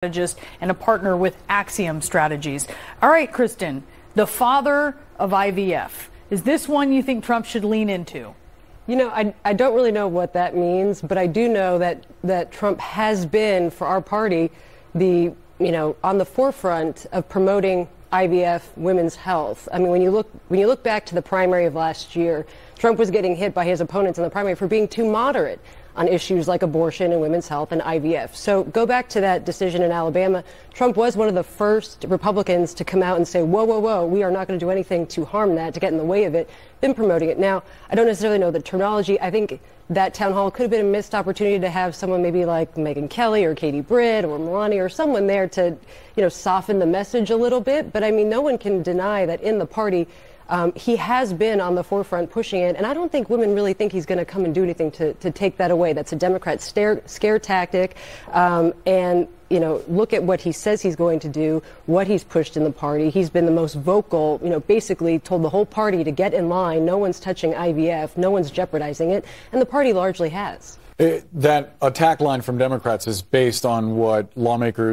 strategist and a partner with Axiom Strategies. All right, Kristin, the father of IVF. Is this one you think Trump should lean into? You know, I don't really know what that means, but I do know that Trump has been, for our party, on the forefront of promoting IVF women's health. I mean, when you look back to the primary of last year, Trump was getting hit by his opponents in the primary for being too moderate on issues like abortion and women's health and IVF. So go back to that decision in Alabama. Trump was one of the first Republicans to come out and say, whoa, whoa, whoa, we are not going to do anything to harm that, to get in the way of it. Been promoting it. Now, I don't necessarily know the terminology. I think that town hall could have been a missed opportunity to have someone maybe like Megyn Kelly or Katie Britt or Melania or someone there to, soften the message a little bit. But I mean, no one can deny that in the party, he has been on the forefront pushing it, and I don't think women really think he's going to come and do anything to take that away. That's a Democrat scare tactic, and look at what he says he's going to do, what he's pushed in the party. He's been the most vocal, basically told the whole party to get in line. No one's touching IVF, no one's jeopardizing it, and the party largely has. That attack line from Democrats is based on what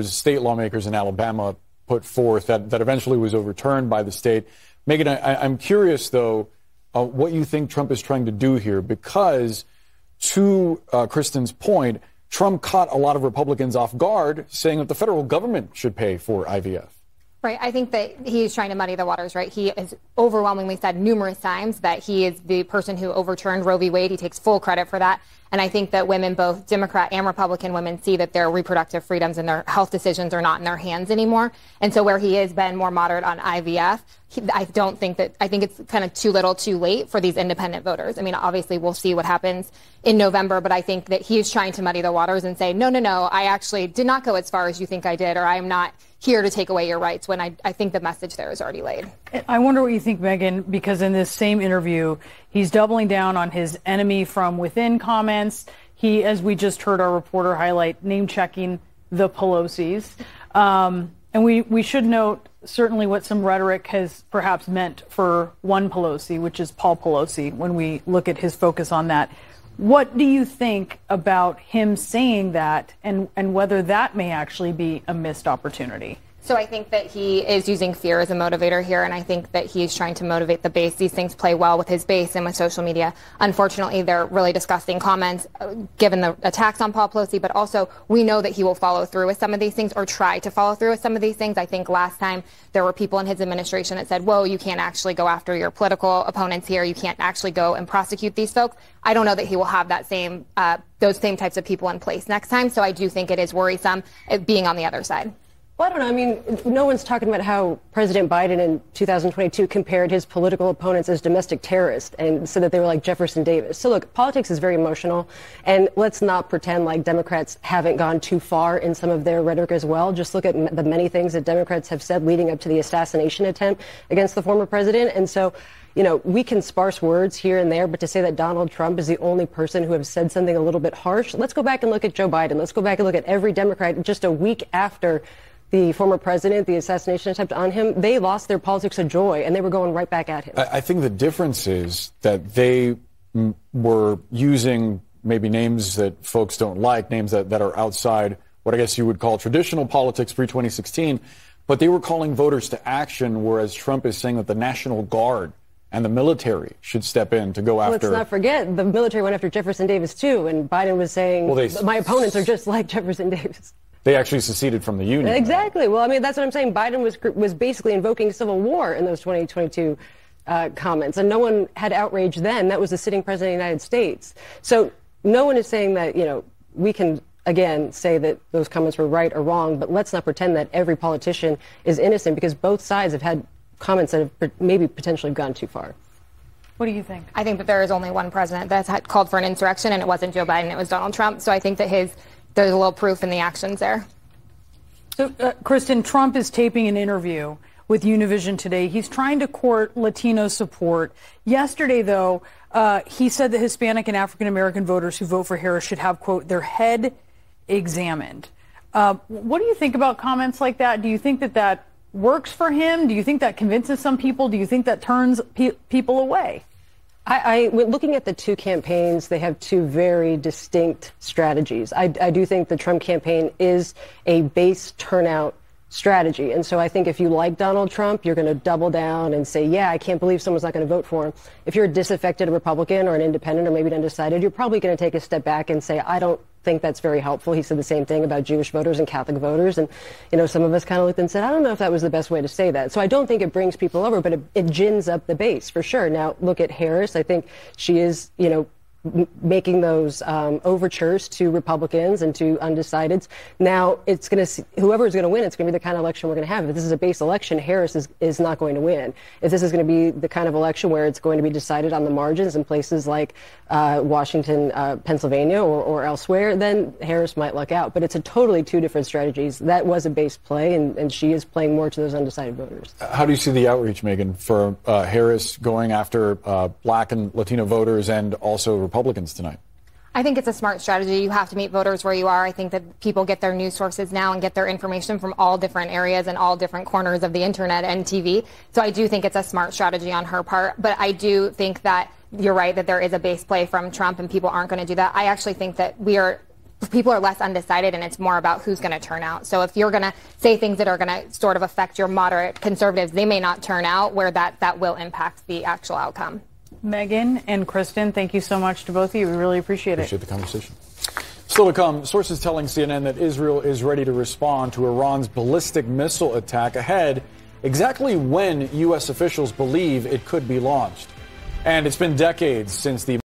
state lawmakers in Alabama put forth that eventually was overturned by the state. Megyn, I'm curious, though, what you think Trump is trying to do here, because to Kristin's point, Trump caught a lot of Republicans off guard, saying that the federal government should pay for IVF. Right. I think that he's trying to muddy the waters, right? He has overwhelmingly said numerous times that he is the person who overturned Roe v. Wade. He takes full credit for that. And I think that women, both Democrat and Republican women, see that their reproductive freedoms and their health decisions are not in their hands anymore. And so where he has been more moderate on IVF, I think it's kind of too little too late for these independent voters. I mean, obviously, we'll see what happens in November, but I think that he is trying to muddy the waters and say, no, I actually did not go as far as you think I did, or I am not here to take away your rights, when I think the message there is already laid. I wonder what you think, Megyn, because in this same interview, he's doubling down on his enemy from within comments. He, as we just heard our reporter highlight, name-checking the Pelosi's. And we should note certainly what some rhetoric has perhaps meant for one Pelosi, which is Paul Pelosi, when we look at his focus on that. What do you think about him saying that, and whether that may actually be a missed opportunity? So I think that he is using fear as a motivator here, and I think that he's trying to motivate the base. These things play well with his base and with social media. Unfortunately, they're really disgusting comments, given the attacks on Paul Pelosi, but also we know that he will follow through with some of these things, or try to follow through with some of these things. I think last time there were people in his administration that said, whoa, you can't actually go after your political opponents here. You can't actually go and prosecute these folks. I don't know that he will have that those same types of people in place next time. So I do think it is worrisome being on the other side. Well, I don't know. I mean, no one's talking about how President Biden in 2022 compared his political opponents as domestic terrorists and said that they were like Jefferson Davis. So look, politics is very emotional, and let's not pretend like Democrats haven't gone too far in some of their rhetoric as well. Just look at the many things that Democrats have said leading up to the assassination attempt against the former president. And so, we can sparse words here and there, but to say that Donald Trump is the only person who has said something a little bit harsh, let's go back and look at Joe Biden. Let's go back and look at every Democrat just a week after the former president, the assassination attempt on him. They lost their politics of joy, and they were going right back at him. I think the difference is that they were using maybe names that folks don't like, names that are outside what I guess you would call traditional politics pre-2016, but they were calling voters to action, whereas Trump is saying that the National Guard and the military should step in to go after. Let's not forget, the military went after Jefferson Davis, too, and Biden was saying, my opponents are just like Jefferson Davis. They actually seceded from the Union. Exactly. Well, I mean, that's what I'm saying. Biden was basically invoking civil war in those 2022 comments, and no one had outrage then. That was the sitting president of the United States. So no one is saying that, we can, again, say that those comments were right or wrong, but let's not pretend that every politician is innocent, because both sides have had comments that have maybe potentially gone too far. What do you think? I think that there is only one president that's called for an insurrection, and it wasn't Joe Biden, it was Donald Trump. So I think that there's a little proof in the actions there. So, Kristin, Trump is taping an interview with Univision today. He's trying to court Latino support. Yesterday, though, he said that Hispanic and African-American voters who vote for Harris should have, quote, their head examined. What do you think about comments like that? Do you think that works for him? Do you think that convinces some people? Do you think that turns people away? Looking at the two campaigns, they have two very distinct strategies. I do think the Trump campaign is a base turnout strategy. And so I think if you like Donald Trump, you're going to double down and say, yeah, I can't believe someone's not going to vote for him. If you're a disaffected Republican or an independent or maybe an undecided, you're probably going to take a step back and say, I don't think that's very helpful. He said the same thing about Jewish voters and Catholic voters. And, some of us kind of looked and said, I don't know if that was the best way to say that. So I don't think it brings people over, but it gins up the base for sure. Now, look at Harris. I think she is, making those overtures to Republicans and to undecideds. Now, it's going to whoever is going to win, it's going to be the kind of election we're going to have. If this is a base election, Harris is not going to win. If this is going to be the kind of election where it's going to be decided on the margins in places like Washington, Pennsylvania, or elsewhere, then Harris might luck out. But it's a totally two different strategies. That was a base play, and she is playing more to those undecided voters. How do you see the outreach, Megan, for Harris going after Black and Latino voters and also Republicans tonight? I think it's a smart strategy. You have to meet voters where you are. I think that people get their news sources now and get their information from all different areas and all different corners of the internet and TV. So I do think it's a smart strategy on her part. But I do think that you're right that there is a base play from Trump and people aren't going to do that. I actually think that people are less undecided and it's more about who's going to turn out. So if you're going to say things that are going to sort of affect your moderate conservatives, they may not turn out where that will impact the actual outcome. Megan and Kristin, thank you so much to both of you. We really appreciate it. Appreciate the conversation. Still to come, sources telling CNN that Israel is ready to respond to Iran's ballistic missile attack ahead, exactly when U.S. officials believe it could be launched. And it's been decades since the